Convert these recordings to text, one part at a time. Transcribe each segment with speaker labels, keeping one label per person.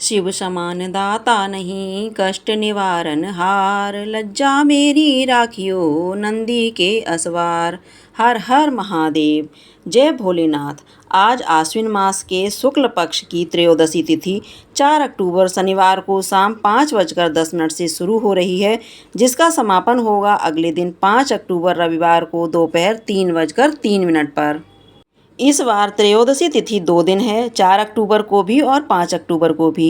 Speaker 1: शिव समान दाता नहीं कष्ट निवारण हार, लज्जा मेरी राखियो नंदी के असवार। हर हर महादेव। जय भोलेनाथ। आज आश्विन मास के शुक्ल पक्ष की त्रयोदशी तिथि 4 अक्टूबर शनिवार को शाम 5:10 से शुरू हो रही है, जिसका समापन होगा अगले दिन 5 अक्टूबर रविवार को दोपहर 3:03 पर। इस बार त्रयोदशी तिथि 2 दिन है, 4 अक्टूबर को भी और 5 अक्टूबर को भी।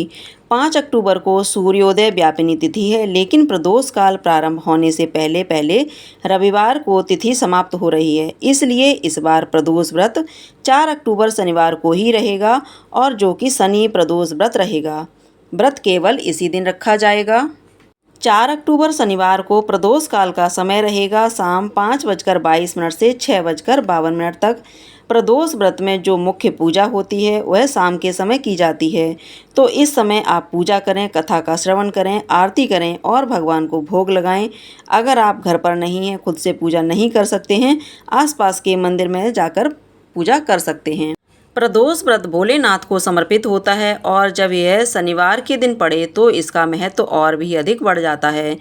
Speaker 1: 5 अक्टूबर को सूर्योदय व्यापिनी तिथि है, लेकिन प्रदोष काल प्रारंभ होने से पहले पहले रविवार को तिथि समाप्त हो रही है। इसलिए इस बार प्रदोष व्रत 4 अक्टूबर शनिवार को ही रहेगा, और जो कि शनि प्रदोष व्रत रहेगा। व्रत केवल इसी दिन रखा जाएगा। 4 अक्टूबर शनिवार को प्रदोष काल का समय रहेगा शाम 5:22 से 6:52 तक। प्रदोष व्रत में जो मुख्य पूजा होती है वह शाम के समय की जाती है, तो इस समय आप पूजा करें, कथा का श्रवण करें, आरती करें और भगवान को भोग लगाएं। अगर आप घर पर नहीं हैं, खुद से पूजा नहीं कर सकते हैं, आसपास के मंदिर में जाकर पूजा कर सकते हैं। प्रदोष व्रत भोलेनाथ को समर्पित होता है, और जब यह शनिवार के दिन पड़े तो इसका महत्व और भी अधिक बढ़ जाता है,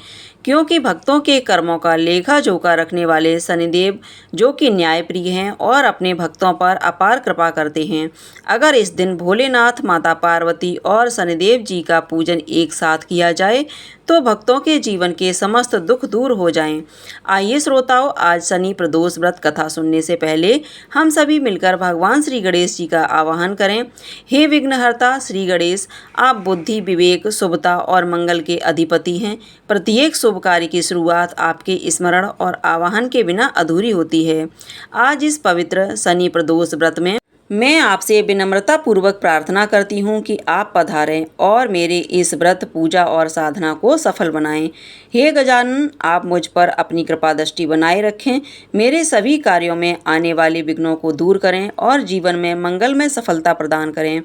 Speaker 1: क्योंकि भक्तों के कर्मों का लेखा जोखा रखने वाले शनिदेव, जो कि न्यायप्रिय हैं और अपने भक्तों पर अपार कृपा करते हैं। अगर इस दिन भोलेनाथ, माता पार्वती और शनिदेव जी का पूजन एक साथ किया जाए तो भक्तों के जीवन के समस्त दुख दूर हो जाएं। आइए श्रोताओं, आज शनि प्रदोष व्रत कथा सुनने से पहले हम सभी मिलकर भगवान श्री गणेश जी का आवाहन करें। हे विघ्नहर्ता श्री गणेश, आप बुद्धि, विवेक, शुभता और मंगल के अधिपति हैं। प्रत्येक शुभ कार्य की शुरुआत आपके स्मरण और आवाहन के बिना अधूरी होती है। आज इस पवित्र शनि प्रदोष व्रत में मैं आपसे विनम्रता पूर्वक प्रार्थना करती हूँ कि आप पधारें और मेरे इस व्रत, पूजा और साधना को सफल बनाएं। हे गजानन, आप मुझ पर अपनी कृपा दृष्टि बनाए रखें, मेरे सभी कार्यों में आने वाले विघ्नों को दूर करें और जीवन में मंगलमय सफलता प्रदान करें।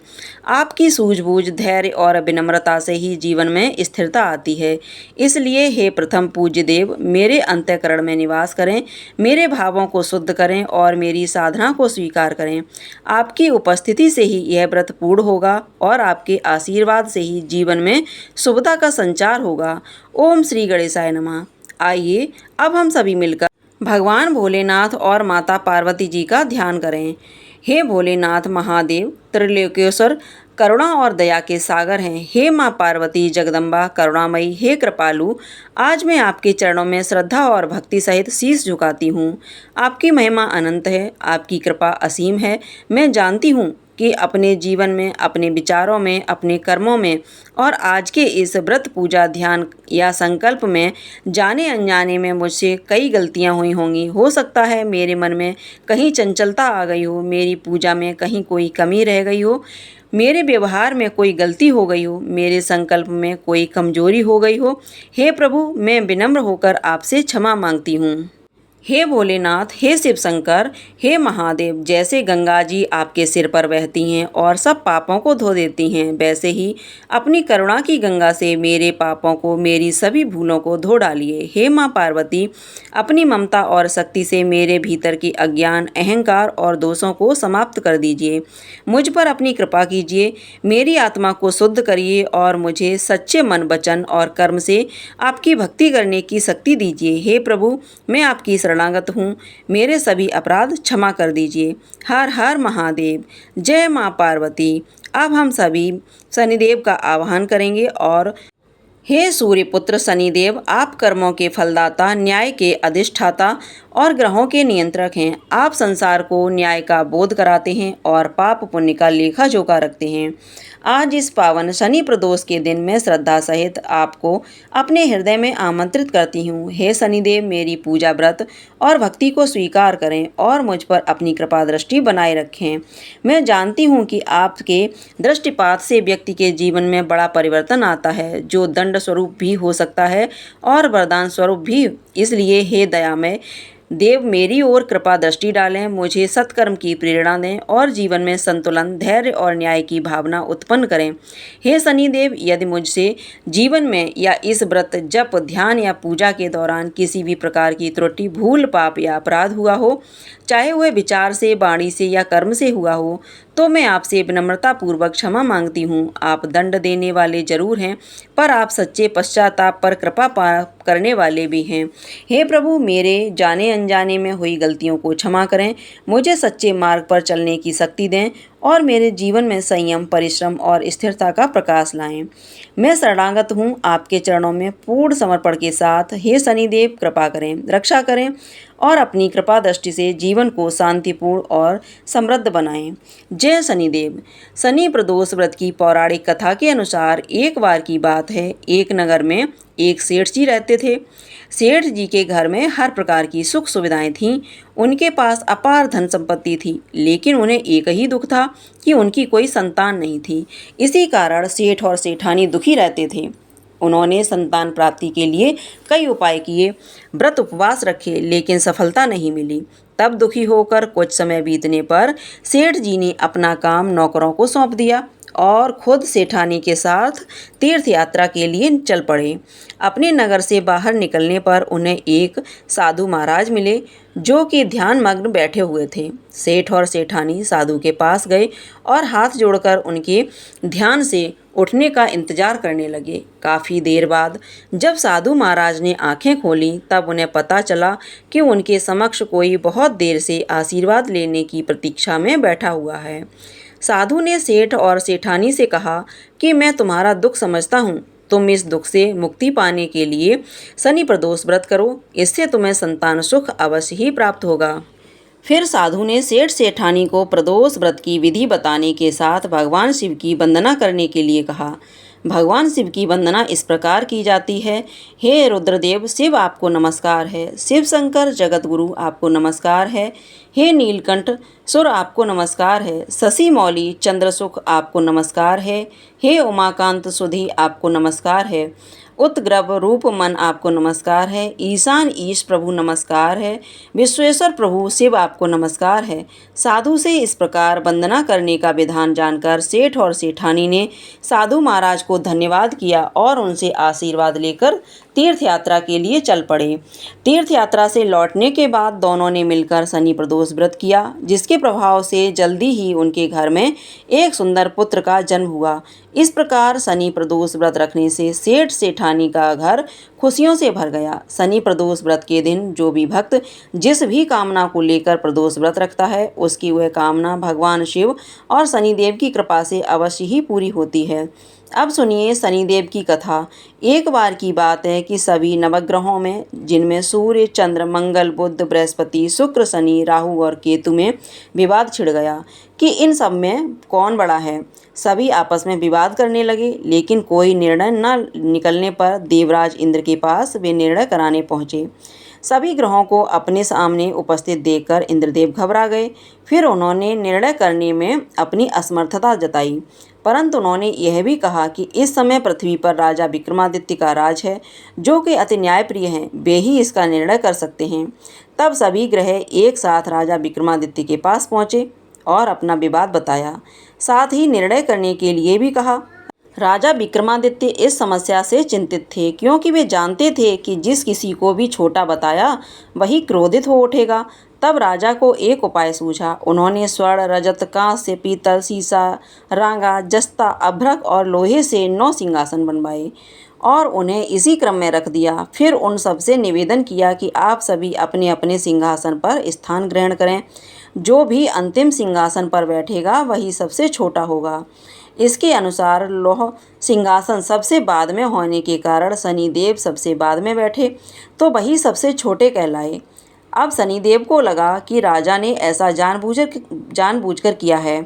Speaker 1: आपकी सूझबूझ, धैर्य और विनम्रता से ही जीवन में स्थिरता आती है। इसलिए हे प्रथम पूज्य देव, मेरे अंतःकरण में निवास करें, मेरे भावों को शुद्ध करें और मेरी साधना को स्वीकार करें। आपकी उपस्थिति से ही यह व्रत पूर्ण होगा और आपके आशीर्वाद से ही जीवन में शुभता का संचार होगा। ओम श्री गणेशाय नमः। आइए अब हम सभी मिलकर भगवान भोलेनाथ और माता पार्वती जी का ध्यान करें। हे भोलेनाथ महादेव, त्रिलोकेश्वर, करुणा और दया के सागर हैं। हे माँ पार्वती जगदम्बा करुणामयी, हे कृपालु, आज मैं आपके चरणों में श्रद्धा और भक्ति सहित शीश झुकाती हूँ। आपकी महिमा अनंत है, आपकी कृपा असीम है। मैं जानती हूँ कि अपने जीवन में, अपने विचारों में, अपने कर्मों में और आज के इस व्रत, पूजा, ध्यान या संकल्प में जाने अनजाने में मुझसे कई गलतियां हुई होंगी। हो सकता है मेरे मन में कहीं चंचलता आ गई हो, मेरी पूजा में कहीं कोई कमी रह गई हो, मेरे व्यवहार में कोई गलती हो गई हो, मेरे संकल्प में कोई कमजोरी हो गई हो। हे प्रभु, मैं विनम्र होकर आपसे क्षमा मांगती हूँ। हे भोलेनाथ, हे शिव शंकर, हे महादेव, जैसे गंगा जी आपके सिर पर बहती हैं और सब पापों को धो देती हैं, वैसे ही अपनी करुणा की गंगा से मेरे पापों को, मेरी सभी भूलों को धो डालिए। हे माँ पार्वती, अपनी ममता और शक्ति से मेरे भीतर की अज्ञान, अहंकार और दोषों को समाप्त कर दीजिए। मुझ पर अपनी कृपा कीजिए, मेरी आत्मा को शुद्ध करिए और मुझे सच्चे मन, वचन और कर्म से आपकी भक्ति करने की शक्ति दीजिए। हे प्रभु, मैं आपकी शरणागत हूँ, मेरे सभी अपराध क्षमा कर दीजिए। हर हर महादेव। जय माँ पार्वती। अब हम सभी शनिदेव का आवाहन करेंगे। और हे सूर्यपुत्र शनिदेव, आप कर्मों के फलदाता, न्याय के अधिष्ठाता और ग्रहों के नियंत्रक हैं। आप संसार को न्याय का बोध कराते हैं और पाप पुण्य का लेखा जोखा रखते हैं। आज इस पावन शनि प्रदोष के दिन मैं श्रद्धा सहित आपको अपने हृदय में आमंत्रित करती हूँ। हे शनिदेव, मेरी पूजा, व्रत और भक्ति को स्वीकार करें और मुझ पर अपनी कृपा दृष्टि बनाए रखें। मैं जानती हूँ कि आपके दृष्टिपात से व्यक्ति के जीवन में बड़ा परिवर्तन आता है, जो दंड स्वरूप भी हो सकता है और वरदान स्वरूप भी। इसलिए हे दयामय देव, मेरी ओर कृपा दृष्टि डालें, मुझे सत्कर्म की प्रेरणा दें और जीवन में संतुलन, धैर्य और न्याय की भावना उत्पन्न करें। हे शनिदेव, यदि मुझसे जीवन में या इस व्रत, जप, ध्यान या पूजा के दौरान किसी भी प्रकार की त्रुटि, भूल, पाप या अपराध हुआ हो, चाहे वह विचार से, वाणी से या कर्म से हुआ हो, तो मैं आपसे विनम्रतापूर्वक क्षमा मांगती हूँ। आप दंड देने वाले जरूर हैं, पर आप सच्चे पश्चाताप पर कृपा करने वाले भी हैं। हे प्रभु, मेरे जाने अनजाने में हुई गलतियों को क्षमा करें, मुझे सच्चे मार्ग पर चलने की शक्ति दें और मेरे जीवन में संयम, परिश्रम और स्थिरता का प्रकाश लाएं। मैं शरणागत हूँ आपके चरणों में पूर्ण समर्पण के साथ। हे शनिदेव, कृपा करें, रक्षा करें और अपनी कृपा दृष्टि से जीवन को शांतिपूर्ण और समृद्ध बनाएं। जय शनिदेव। शनि प्रदोष व्रत की पौराणिक कथा के अनुसार एक बार की बात है, एक नगर में एक सेठ जी रहते थे। सेठ जी के घर में हर प्रकार की सुख सुविधाएं थीं। उनके पास अपार धन संपत्ति थी, लेकिन उन्हें एक ही दुख था कि उनकी कोई संतान नहीं थी। इसी कारण सेठ और सेठानी दुखी रहते थे। उन्होंने संतान प्राप्ति के लिए कई उपाय किए, व्रत उपवास रखे, लेकिन सफलता नहीं मिली। तब दुखी होकर कुछ समय बीतने पर सेठ जी ने अपना काम नौकरों को सौंप दिया और खुद सेठानी के साथ तीर्थ यात्रा के लिए चल पड़े। अपने नगर से बाहर निकलने पर उन्हें एक साधु महाराज मिले, जो कि ध्यान मग्न बैठे हुए थे। सेठ और सेठानी साधु के पास गए और हाथ जोड़कर उनके ध्यान से उठने का इंतजार करने लगे। काफ़ी देर बाद जब साधु महाराज ने आंखें खोलीं, तब उन्हें पता चला कि उनके समक्ष कोई बहुत देर से आशीर्वाद लेने की प्रतीक्षा में बैठा हुआ है। साधु ने सेठ और सेठानी से कहा कि मैं तुम्हारा दुख समझता हूँ, तुम इस दुख से मुक्ति पाने के लिए शनि प्रदोष व्रत करो, इससे तुम्हें संतान सुख अवश्य ही प्राप्त होगा। फिर साधु ने सेठ सेठानी को प्रदोष व्रत की विधि बताने के साथ भगवान शिव की वंदना करने के लिए कहा। भगवान शिव की वंदना इस प्रकार की जाती है। हे रुद्रदेव, शिव आपको नमस्कार है। शिव शंकर जगत गुरु आपको नमस्कार है। हे नीलकंठ सुर आपको नमस्कार है। शशि मौली चंद्रसुख आपको नमस्कार है। हे उमाकांत सुधी आपको नमस्कार है। उत्ग्रव रूप मन आपको नमस्कार है। ईशान ईश प्रभु नमस्कार है। विश्वेश्वर प्रभु शिव आपको नमस्कार है। साधु से इस प्रकार वंदना करने का विधान जानकर सेठ और सेठानी ने साधु महाराज को धन्यवाद किया और उनसे आशीर्वाद लेकर तीर्थ यात्रा के लिए चल पड़े। तीर्थ यात्रा से लौटने के बाद दोनों ने मिलकर शनि प्रदोष व्रत किया, जिसके प्रभाव से जल्दी ही उनके घर में एक सुंदर पुत्र का जन्म हुआ। इस प्रकार शनि प्रदोष व्रत रखने से सेठ सेठानी का घर खुशियों से भर गया। शनि प्रदोष व्रत के दिन जो भी भक्त जिस भी कामना को लेकर प्रदोष व्रत रखता है, उसकी वह कामना भगवान शिव और शनिदेव की कृपा से अवश्य ही पूरी होती है। अब सुनिए शनिदेव की कथा। एक बार की बात है कि सभी नवग्रहों में, जिनमें सूर्य, चंद्र, मंगल, बुध, बृहस्पति, शुक्र, शनि, राहु और केतु में विवाद छिड़ गया कि इन सब में कौन बड़ा है। सभी आपस में विवाद करने लगे, लेकिन कोई निर्णय न निकलने पर देवराज इंद्र के पास वे निर्णय कराने पहुँचे। सभी ग्रहों को अपने सामने उपस्थित देखकर इंद्रदेव घबरा गए। फिर उन्होंने निर्णय करने में अपनी असमर्थता जताई, परंतु उन्होंने यह भी कहा कि इस समय पृथ्वी पर राजा विक्रमादित्य का राज है, जो कि अति न्यायप्रिय हैं, वे ही इसका निर्णय कर सकते हैं। तब सभी ग्रह एक साथ राजा विक्रमादित्य के पास पहुँचे और अपना विवाद बताया, साथ ही निर्णय करने के लिए भी कहा। राजा विक्रमादित्य इस समस्या से चिंतित थे, क्योंकि वे जानते थे कि जिस किसी को भी छोटा बताया वही क्रोधित हो उठेगा। तब राजा को एक उपाय सूझा। उन्होंने स्वर्ण, रजत, कांस्य, पीतल, सीसा, रांगा, जस्ता, अभ्रक और लोहे से 9 सिंहासन बनवाए और उन्हें इसी क्रम में रख दिया। फिर उन सबसे निवेदन किया कि आप सभी अपने अपने सिंहासन पर स्थान ग्रहण करें। जो भी अंतिम सिंहासन पर बैठेगा वही सबसे छोटा होगा। इसके अनुसार लौह सिंहासन सबसे बाद में होने के कारण शनिदेव सबसे बाद में बैठे, तो वही सबसे छोटे कहलाए। अब शनिदेव को लगा कि राजा ने ऐसा जानबूझकर किया है,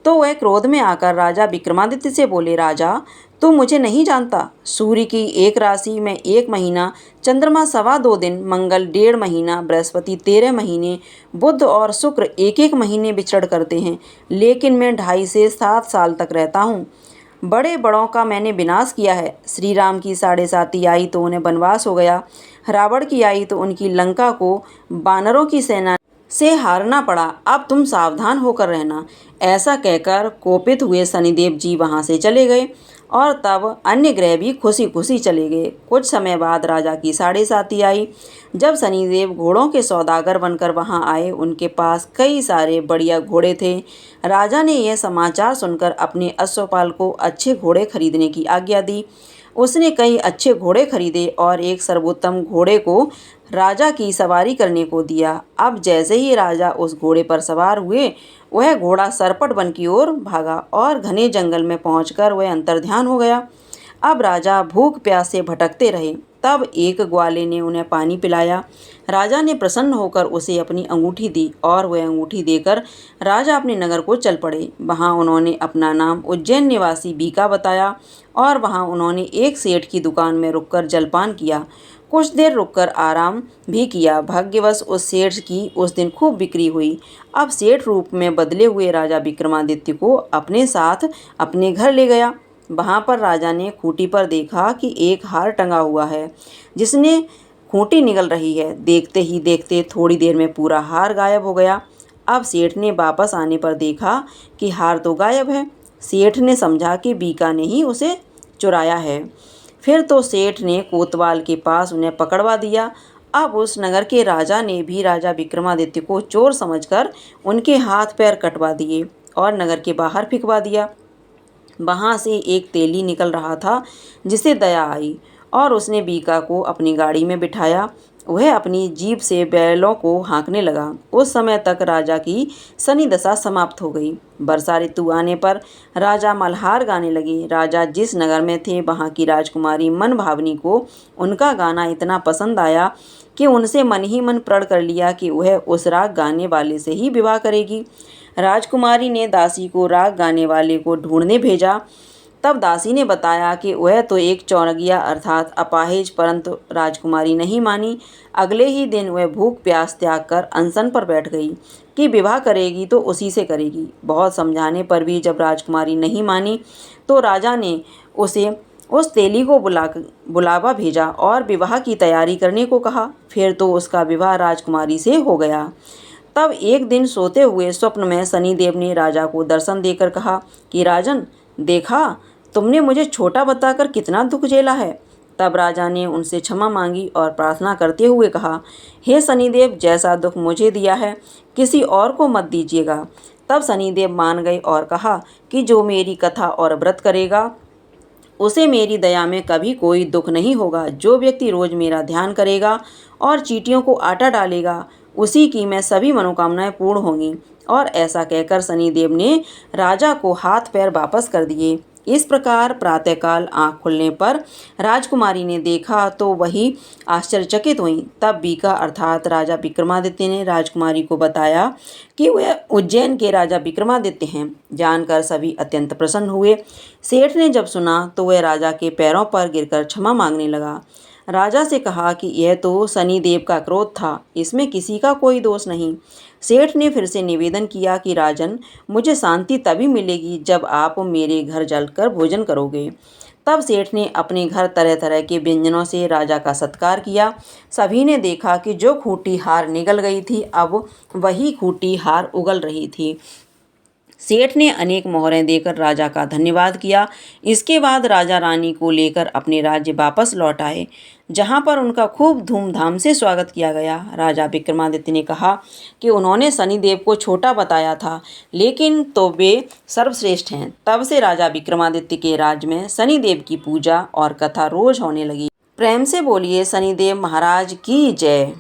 Speaker 1: तो वह क्रोध में आकर राजा विक्रमादित्य से बोले, राजा तू मुझे नहीं जानता। सूर्य की एक राशि में 1 महीना, चंद्रमा 2.25 दिन, मंगल 1.5 महीना, बृहस्पति 13 महीने, बुध और शुक्र 1-1 महीने विचरण करते हैं, लेकिन मैं 2.5 से 7 साल तक रहता हूँ। बड़े बड़ों का मैंने विनाश किया है। श्री राम की 7.5 आई तो उन्हें वनवास हो गया। रावण की आई तो उनकी लंका को बानरों की सेना से हारना पड़ा। अब तुम सावधान होकर रहना। ऐसा कहकर कोपित हुए शनिदेव जी वहाँ से चले गए। और तब अन्य ग्रह भी खुशी खुशी चले गए। कुछ समय बाद राजा की साढ़े साती आई। जब शनिदेव घोड़ों के सौदागर बनकर वहां आए, उनके पास कई सारे बढ़िया घोड़े थे। राजा ने यह समाचार सुनकर अपने अश्वपाल को अच्छे घोड़े खरीदने की आज्ञा दी। उसने कई अच्छे घोड़े खरीदे और एक सर्वोत्तम घोड़े को राजा की सवारी करने को दिया। अब जैसे ही राजा उस घोड़े पर सवार हुए, वह घोड़ा सरपट वन की ओर भागा और घने जंगल में पहुंचकर वह अंतर्ध्यान हो गया। अब राजा भूख प्यास से भटकते रहे। तब एक ग्वाले ने उन्हें पानी पिलाया। राजा ने प्रसन्न होकर उसे अपनी अंगूठी दी और वह अंगूठी देकर राजा अपने नगर को चल पड़े। वहां उन्होंने अपना नाम उज्जैन निवासी बीका बताया और वहां उन्होंने एक सेठ की दुकान में रुककर जलपान किया। कुछ देर रुककर आराम भी किया। भाग्यवश उस सेठ की उस दिन खूब बिक्री हुई। अब सेठ रूप में बदले हुए राजा विक्रमादित्य को अपने साथ अपने घर ले गया। वहां पर राजा ने खूंटी पर देखा कि एक हार टंगा हुआ है, जिसने खूंटी निगल रही है। देखते ही देखते थोड़ी देर में पूरा हार गायब हो गया। अब सेठ ने वापस आने पर देखा कि हार तो गायब है। सेठ ने समझा कि बीका ने ही उसे चुराया है। फिर तो सेठ ने कोतवाल के पास उन्हें पकड़वा दिया। अब उस नगर के राजा ने भी राजा विक्रमादित्य को चोर समझकर उनके हाथ पैर कटवा दिए और नगर के बाहर फिकवा दिया। वहां से एक तेली निकल रहा था, जिसे दया आई और उसने बीका को अपनी गाड़ी में बिठाया। वह अपनी जीभ से बैलों को हाँकने लगा। उस समय तक राजा की शनि दशा समाप्त हो गई। वर्षा ऋतु आने पर राजा मल्हार गाने लगे। राजा जिस नगर में थे, वहाँ की राजकुमारी मनभावनी को उनका गाना इतना पसंद आया कि उनसे मन ही मन प्रण कर लिया कि वह उस राग गाने वाले से ही विवाह करेगी। राजकुमारी ने दासी को राग गाने वाले को ढूंढने भेजा। तब दासी ने बताया कि वह तो एक चौरगिया अर्थात अपाहिज, परंतु राजकुमारी नहीं मानी। अगले ही दिन वह भूख प्यास त्याग कर अनशन पर बैठ गई कि विवाह करेगी तो उसी से करेगी। बहुत समझाने पर भी जब राजकुमारी नहीं मानी, तो राजा ने उसे उस तेली को बुलावा भेजा और विवाह की तैयारी करने को कहा। फिर तो उसका विवाह राजकुमारी से हो गया। तब एक दिन सोते हुए स्वप्न में शनिदेव ने राजा को दर्शन देकर कहा कि राजन, देखा, तुमने मुझे छोटा बताकर कितना दुख झेला है। तब राजा ने उनसे क्षमा मांगी और प्रार्थना करते हुए कहा, हे शनिदेव, जैसा दुख मुझे दिया है किसी और को मत दीजिएगा। तब शनिदेव मान गए और कहा कि जो मेरी कथा और व्रत करेगा, उसे मेरी दया में कभी कोई दुख नहीं होगा। जो व्यक्ति रोज मेरा ध्यान करेगा और चींटियों को आटा डालेगा, उसी की मैं सभी मनोकामनाएं पूर्ण होंगी। और ऐसा कहकर शनिदेव ने राजा को हाथ पैर वापस कर दिए। इस प्रकार प्रातःकाल आँख खुलने पर राजकुमारी ने देखा तो वही आश्चर्यचकित हुई। तब बीका अर्थात राजा विक्रमादित्य ने राजकुमारी को बताया कि वह उज्जैन के राजा विक्रमादित्य हैं। जानकर सभी अत्यंत प्रसन्न हुए। सेठ ने जब सुना तो वह राजा के पैरों पर गिरकर क्षमा मांगने लगा। राजा से कहा कि यह तो शनिदेव का क्रोध था, इसमें किसी का कोई दोष नहीं। सेठ ने फिर से निवेदन किया कि राजन, मुझे शांति तभी मिलेगी जब आप मेरे घर जलकर भोजन करोगे। तब सेठ ने अपने घर तरह तरह के व्यंजनों से राजा का सत्कार किया। सभी ने देखा कि जो खूंटी हार निगल गई थी, अब वही खूंटी हार उगल रही थी। सेठ ने अनेक मोहरें देकर राजा का धन्यवाद किया। इसके बाद राजा रानी को लेकर अपने राज्य वापस लौट आए, जहां पर उनका खूब धूमधाम से स्वागत किया गया। राजा विक्रमादित्य ने कहा कि उन्होंने शनिदेव को छोटा बताया था, लेकिन तो वे सर्वश्रेष्ठ हैं। तब से राजा विक्रमादित्य के राज्य में शनिदेव की पूजा और कथा रोज होने लगी। प्रेम से बोलिए शनिदेव महाराज की जय।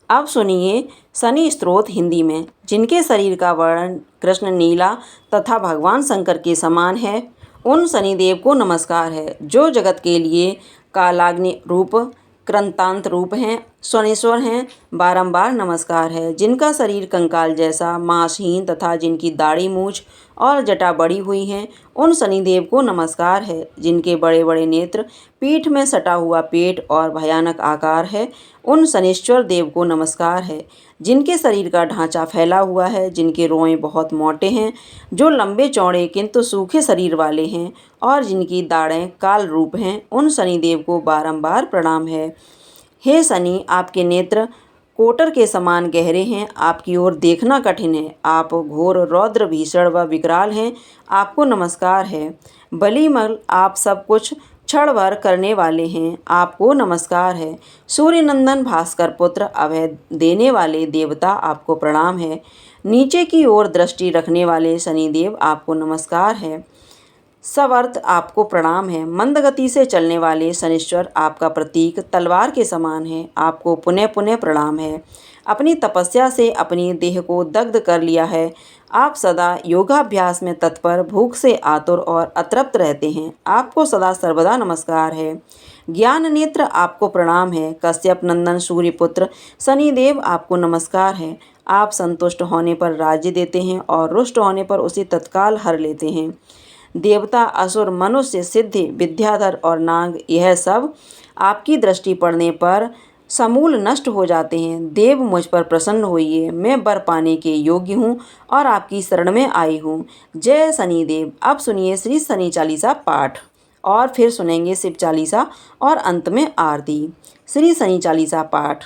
Speaker 1: अब सुनिए शनि स्तोत्र हिंदी में। जिनके शरीर का वर्ण कृष्ण नीला तथा भगवान शंकर के समान है, उन शनिदेव को नमस्कार है। जो जगत के लिए कालाग्नि रूप, कृंतांत रूप हैं, स्वनेश्वर हैं, बारंबार नमस्कार है। जिनका शरीर कंकाल जैसा मांसहीन तथा जिनकी दाढ़ी मूछ और जटा बड़ी हुई हैं, उन शनिदेव को नमस्कार है। जिनके बड़े बड़े नेत्र, पीठ में सटा हुआ पेट और भयानक आकार है, उन शनिश्चर देव को नमस्कार है। जिनके शरीर का ढांचा फैला हुआ है, जिनके रोए बहुत मोटे हैं, जो लंबे चौड़े किंतु सूखे शरीर वाले हैं और जिनकी दाढ़ें काल रूप हैं, उन शनिदेव को बारंबार प्रणाम है। हे शनि, आपके नेत्र कोटर के समान गहरे हैं, आपकी ओर देखना कठिन है। आप घोर रौद्र भीषण व विकराल हैं, आपको नमस्कार है। बलिमल, आप सब कुछ क्षण भर करने वाले हैं, आपको नमस्कार है। सूर्य नंदन भास्कर पुत्र, अभय देने वाले देवता, आपको प्रणाम है। नीचे की ओर दृष्टि रखने वाले शनिदेव, आपको नमस्कार है। सवर्त, आपको प्रणाम है। मंद गति से चलने वाले शनिश्चर, आपका प्रतीक तलवार के समान है, आपको पुनः पुनः प्रणाम है। अपनी तपस्या से अपनी देह को दग्ध कर लिया है, आप सदा योगाभ्यास में तत्पर, भूख से आतुर और अतृप्त रहते हैं, आपको सदा सर्वदा नमस्कार है। ज्ञान नेत्र, आपको प्रणाम है। कश्यप नंदन सूर्यपुत्र शनिदेव, आपको नमस्कार है। आप संतुष्ट होने पर राज्य देते हैं और रुष्ट होने पर उसे तत्काल हर लेते हैं। देवता, असुर, मनुष्य, सिद्धि, विद्याधर और नाग, यह सब आपकी दृष्टि पड़ने पर समूल नष्ट हो जाते हैं। देव, मुझ पर प्रसन्न होइए, मैं वर पाने के योग्य हूँ और आपकी शरण में आई हूँ। जय शनिदेव। अब सुनिए श्री शनि चालीसा पाठ और फिर सुनेंगे शिव चालीसा और अंत में आरती। श्री शनि चालीसा पाठ।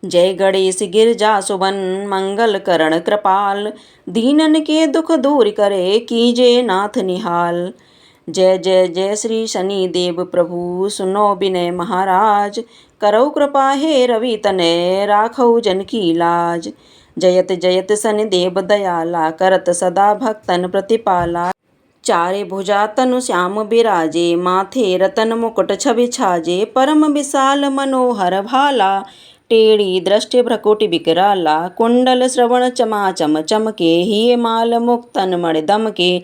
Speaker 1: जय गणेश गिरजा सुबन मंगल करण कृपाल, दीनन के दुख दूर करे कीजे नाथ निहाल। जय जय जय श्री शनि देव प्रभु, सुनो विनय महाराज, करौ कृपा हे रवि तनय, राखौ जन की लाज। जयत जयत शनि देव दयाला, करत सदा भक्तन प्रतिपाला। चारे भुजा तनु श्याम बिराजे, माथे रतन मुकुट छवि छाजे, परम विशाल मनोहर भाला, टेढ़ी दृष्टि भ्रकुटि विकराला। कुंडल श्रवण चमाचम चमके, हिये माल मुक्तन मणि दमके।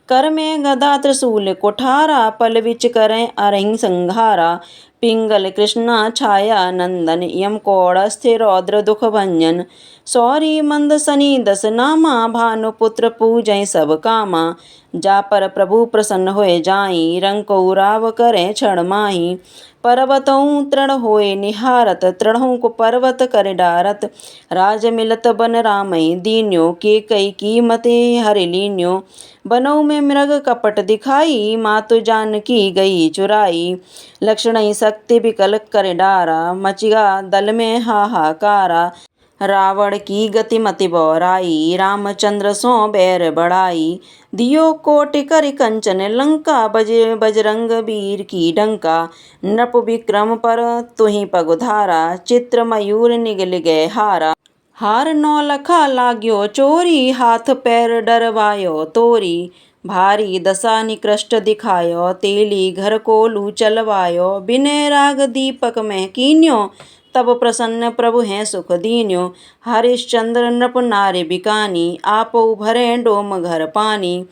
Speaker 1: कर में गदा त्रिशूल कुठारा, पल विच करें अरहिं संघारा। पिंगल कृष्णा छाया नंदन, यम कौड़ स्थिर रौद्र दुख भंजन। सौरी मंद शनि दस नामा, भानुपुत्र पूजय सब कामा। जा पर प्रभु प्रसन्न होए जाई, रंकौ राव करें क्षण माही। पर्वतों तृण होए निहारत, तृणों को पर्वत कर डारत। राज मिलत बन रामई दीन्यो, के कई कीमते हरि लीन्यो। बनों में मृग कपट दिखाई, मातु जानकी गई चुराई। लक्षण शक्ति विकल कर डारा, मचिगा दल में हाहाकारा। रावण की गति मति बौराई, रामचंद्र सो बैर बढ़ाई। दियो कोटि कर कंचन लंका, बजरंग वीर की डंका। नृप विक्रम पर तुहि पगुधारा, चित्र मयूर निगल गए हारा। हार नौ लखा लाग्यो चोरी, हाथ पैर डरवायो तोरी। भारी दशा निकृष्ट दिखायो, तेली घर कोलू चलवायो। विनय राग दीपक में कीन्यो, तब प्रसन्न प्रभु हैं सुख दीन्यो। हरिश्चंद्र नृप नारि बिकानी, आपो भरे डोम घर पानी।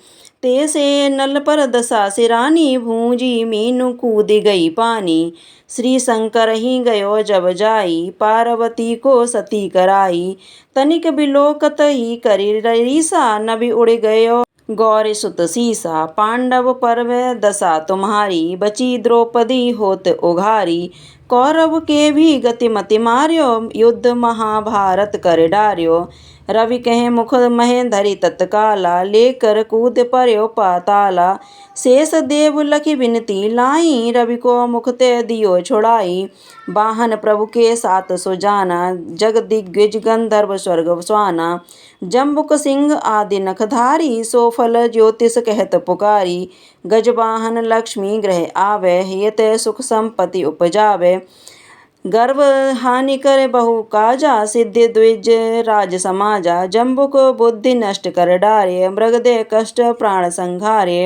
Speaker 1: तेसे नल पर दशा सिरानी, भूंजी मीनू कूद गई पानी। श्री शंकर ही गयो जब जाई, पार्वती को सती कराई। तनिक बिलोकत ही करी रीसा, नभि उड़ गयो गौरी सुत सीसा। पांडव पर वह दशा तुम्हारी, बची द्रौपदी होत उघारी। कौरव के भी गति मति मार्यो, युद्ध महाभारत कर डार्यो। रवि कहे मुख महे धरि तत्काला, लेकर कूद पर्यो पाताला। शेष देव लखी विनती लाई, रवि को मुख ते दियो छुड़ाई। वाहन प्रभु के साथ सुजाना, जग दिग्विज गंधर्व स्वर्ग स्वाना। जम्बुक सिंह आदि नखधारी, सो फल ज्योतिष कहत पुकारी। गजवाहन लक्ष्मी ग्रह आवे, हियत सुख संपत्ति उपजावे। गर्व हानि करे बहु काजा, सिद्धि द्विज राज समाजा। जम्बुक बुद्धि नष्ट कर डारे, मृग दे कष्ट प्राण संघारे।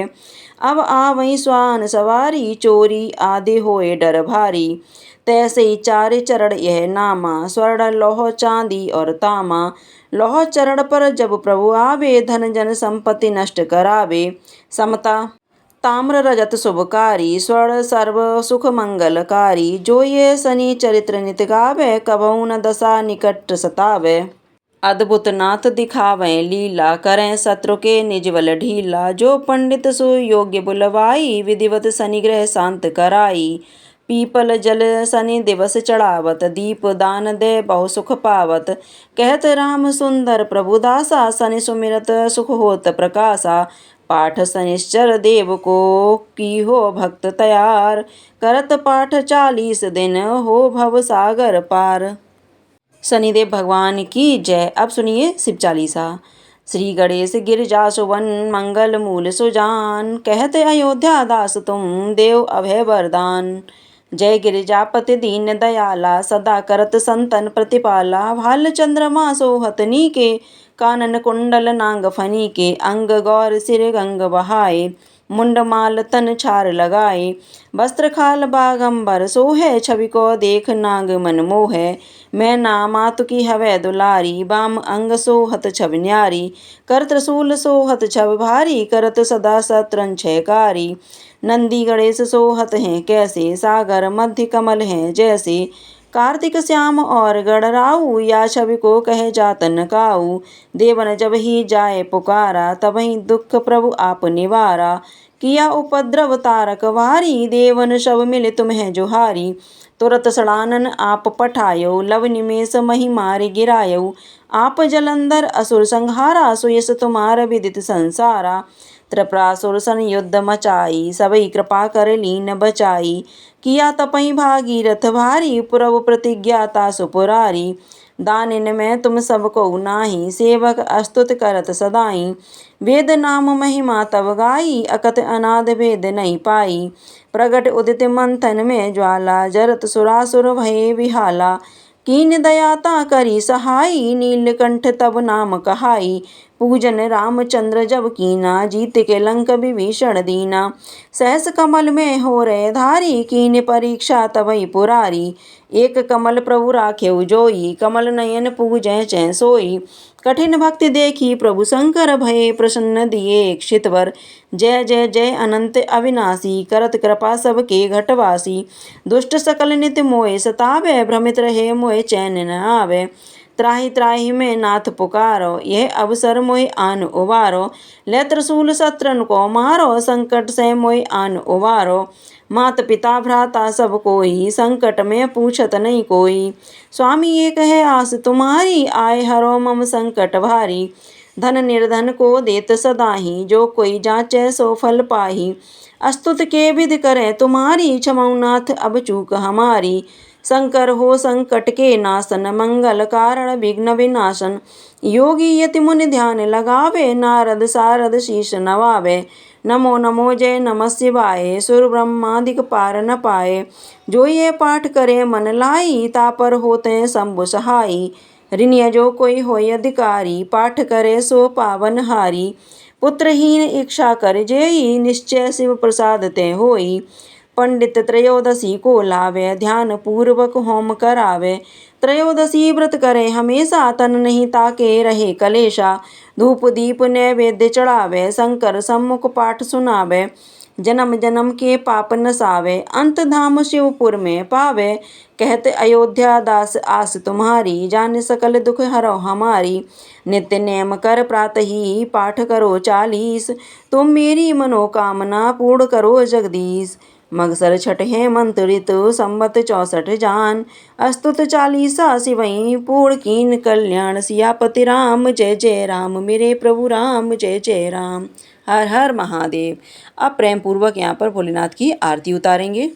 Speaker 1: अब आवई स्वान सवारी, चोरी आदि होए डर भारी। तैसे ही चारे चरण यह नामा, स्वर्ण लोह चांदी और तामा। लोह चरण पर जब प्रभु आवे, धन जन संपत्ति नष्ट करावे। समता ताम्र रजत शुभकारी, स्वर्ण सर्व सुख मंगलकारी। जो ये शनि चरित्र नित गावे, कबहु न दशा निकट सतावे। अद्भुत नाथ दिखावें लीला, करें शत्रु के निज बल ढीला। जो पंडित सुयोग्य बुलवाई, विधिवत शनि ग्रह शांत कराई। पीपल जल शनि दिवस चढ़ावत, दीप दान दे बहु सुख पावत। कहत राम सुंदर प्रभु दासा, शनि सुमिरत सुख होत प्रकाशा। पाठ शनिश्चर देव को की हो भक्त तैयार, करत पाठ 40 दिन हो भव सागर पार। शनिदेव भगवान की जय। अब सुनिए शिव चालीसा। श्री गणेश गिरिजा सुवन मंगल मूल सुजान, कहते अयोध्या दास तुम देव अभय वरदान। जय गिरिजापति दीन दयाला, सदा करत संतन प्रतिपाला। भाल चंद्रमा सोहतनी के, कानन कुंडल नाग फनी के। अंग गौर सिर गंग बहाए, मुंड माल तन छार लगाए। वस्त्र खाल बागंबर सोहे, छवि को देख नाग मन मोहे। मैं ना मातु की हवै दुलारी, बाम अंग सोहत छब न्यारी। कर त्रिशूल सोहत छब भारी, करत सदा शत्रन छयकारी। नंदी गणेश सोहत हैं कैसे, सागर मध्य कमल हैं जैसे। कार्तिक श्याम और गणराऊ, या छवि को कहे जातन काऊ। देवन जब ही जाए पुकारा, तबहि दुख प्रभु आप निवारा। किया उपद्रव तारक वारी, देवन सब मिले तुम्हें जुहारी। तुरत सड़ानन आप पठायो, लव निमेष मही मारि गिरायो। आप जलंधर असुर संहारा, सुयस तुम्हार विदित संसारा। त्रिपुरासुर सन युद्ध मचाई, सबई कृपा कर लीन बचाई। किया तपई भागीरथ भारी, प्रभु प्रतिज्ञा तासु पुरारी। दानिन में तुम सबको नाही, सेवक अस्तुत करत सदाई। वेद नाम महिमा तब गाई, अकथ अनाद भेद नहीं पाई। प्रगट उदित मंथन में ज्वाला, जरत सुरासुर भये विहाला। कीन दयाता करी सहाई, नीलकंठ तब नाम कहाई। पूजन रामचंद्र जब कीना, जीत के लंक विभीषण दीना। सहस कमल में हो रहे धारी, कीन परीक्षा तबई पुरारी। एक कमल प्रभु राखेउ जोई, कमल नयन पूजै चै सोई। कठिन भक्ति देखी प्रभु शंकर, भये प्रसन्न दिए क्षितवर। जय जय जय अनंत अविनाशी, करत कृपा सबके घटवासी। दुष्ट सकल नित मोय सतावे, भ्रमित रहे मोय चैन न आवे। त्राहि त्राहि में नाथ पुकारो, यह अवसर मोय आन उबारो। ले त्रिशूल शत्रन को मारो, संकट से मोय आन उबारो। मात पिता भ्राता सब कोई, संकट में पूछत नहीं कोई। स्वामी एक है आस तुम्हारी, आए हरो मम संकट भारी। धन निर्धन को देत सदाही, जो कोई जांचे सो फल पाही। अस्तुत के विधि करें तुम्हारी, क्षमऊ नाथ अब चूक हमारी। शंकर हो संकट के नाशन, मंगल कारण विघ्न विनाशन। योगी यति मुनि ध्यान लगावे, नारद सारद शीश नवावे। नमो नमो जय नमः शिवाय, सुर ब्रह्मादिक पार न पाए। जो ये पाठ करे मन लाई, तापर होते शंभु सहाई। ऋणिय जो कोई होय अधिकारी, पाठ करे सो पावन हारी। पुत्रहीन इच्छा कर जेई, निश्चय शिव प्रसाद ते होई। पंडित त्रयोदशी को लावे, ध्यान पूर्वक होम करावे। त्रयोदशी व्रत करे हमेशा, तन नहीं ताके रहे कलेशा। धूप दीप नैवेद्य चढ़ावे, शंकर सम्मुख पाठ सुनावे। जन्म जन्म के पाप नसावे, अंत धाम शिवपुर में पावे। कहते अयोध्या दास आस तुम्हारी, जान सकल दुख हरो हमारी। नित्य नेम कर प्रातः ही पाठ करो 40, तुम मेरी मनोकामना पूर्ण करो जगदीश। मगसर छठ हेमंत ऋतु, संवत 64 जान। अस्तुत चालीसा शिवई, पूर्ण कीन कल्याण। सियापति राम जय जय राम, मेरे प्रभु राम जय जय राम। हर हर महादेव। अब प्रेम पूर्वक यहाँ पर भोलेनाथ की आरती उतारेंगे।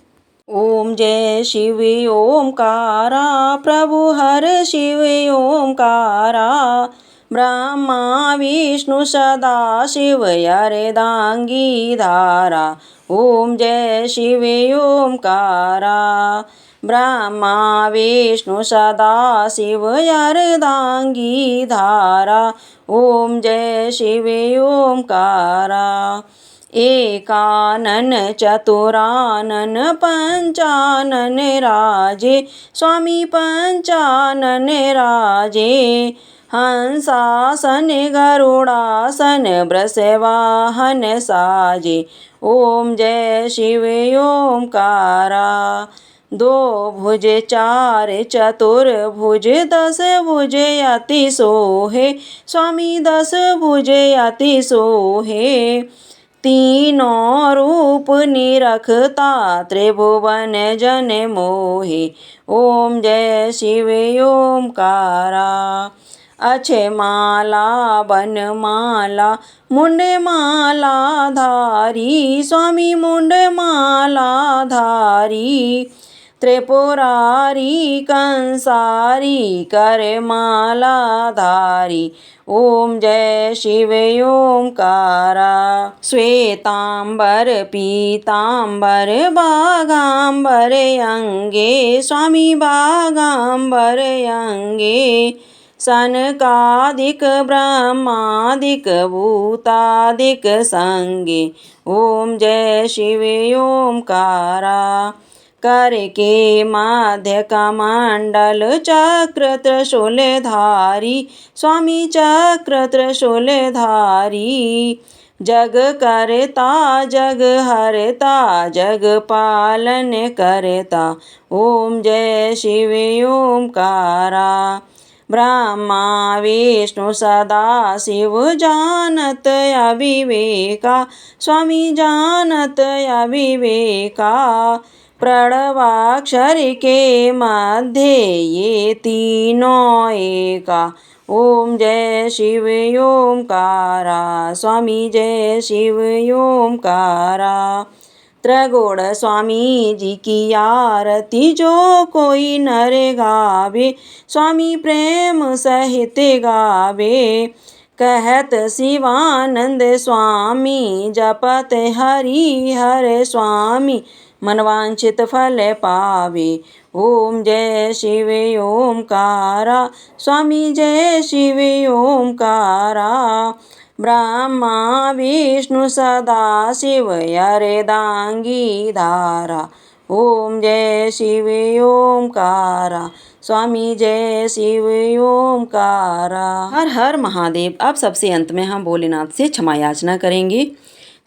Speaker 1: ओम जय शिव ओमकारा, प्रभु हर शिव ओमकारा। ब्रह्मा विष्णु सदा शिव अर्धांगी धारा। ओम जय शिव ओमकारा। ब्रह्मा विष्णु सदा शिव अर्धांगी धारा। ओम जय शिव ओमकारा। एकानन चतुरानन पंचानन राजे, स्वामी पंचानन राजे। हंसासन गरुड़ासन, वृषवाहन साजे। ओम जय शिव ओमकारा। दो भुज चार चतुर्भुज, 10 भुज अति सोहे। स्वामी 10 भुज अति सोहे। तीनों रूप निरखता, त्रिभुवन जन मोहे। ओम जय शिव ओमकारा। अक्षय माला बनमाला, मुंड माला धारी। स्वामी मुंड माला धारी। त्रिपुरारी कंसारी कर माला धारी। ओम जय शिव ओंकारा। श्वेतांबर पीतांबर बागांबर अंगे स्वामी बागांबर अंगे। सनकादिक ब्रह्मादिक भूतादिक संगे। ओम जय शिव ओंकारा। कर के मध्य कमंडल चक्र त्रिशूलधारी स्वामी चक्र त्रिशूलधारी। जग करता जग हरता जग पालन करता। ओम जय शिव ओंकारा। ब्रह्मा विष्णु सदा शिव जानत अविवेका स्वामी जानत अविवेका। प्रणवाक्षर के मध्य ये तीनों एका। ओम जय शिव ओंकारा। स्वामी जय शिव ओंकारा। त्रिगुण स्वामी जी की आरती जो कोई नर गावे स्वामी प्रेम सहित गावे। कहत शिवानंद स्वामी जपत हरि हर स्वामी मनवांछित फल पावे। ओम जय शिव ओंकारा। स्वामी जय शिव ओंकारा। ब्रह्मा विष्णु सदा शिव अर्धांगी धारा। ओम जय शिव ओंकारा। स्वामी जय शिव ओंकारा। हर हर महादेव। अब सबसे अंत में हम भोलेनाथ से क्षमा याचना करेंगे।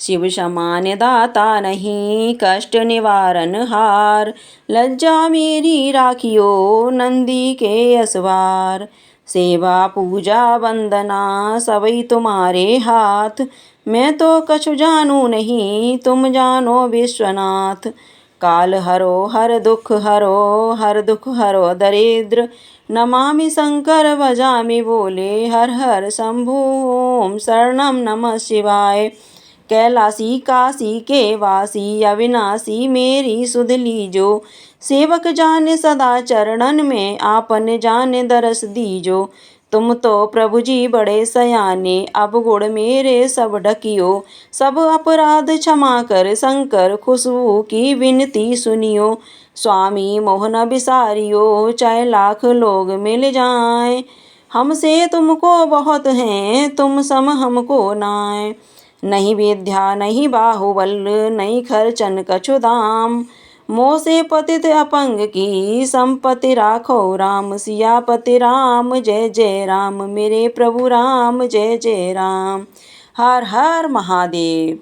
Speaker 1: शिव समान दाता नहीं कष्ट निवारण हार। लज्जा मेरी राखियो नंदी के असवार। सेवा पूजा वंदना सबई तुम्हारे हाथ। मैं तो कछु जानू नहीं तुम जानो विश्वनाथ। काल हरो हर दुख हरो दरिद्र। नमामि शंकर भजामि भोले हर हर शंभु। ओम शरणम नमः शिवाय। कैलासी काशी के वासी अविनाशी मेरी सुध लीजो। सेवक जाने सदा चरणन में आपन जाने दरस दीजो। तुम तो प्रभु जी बड़े सयाने अब गुण मेरे सब ढकियो। सब अपराध क्षमा कर शंकर खुशबू की विनती सुनियो। स्वामी मोहन बिसारियो चाहे लाख लोग मिल जाएं। हमसे तुमको बहुत हैं तुम सम हमको नाय। नहीं विद्या नहीं बाहुबल नहीं खर्चन कछु दाम। मोह से पतित अपंग की संपत्ति राखो राम। सियापति राम जय जय राम मेरे प्रभु राम जय जय राम। हर हर महादेव।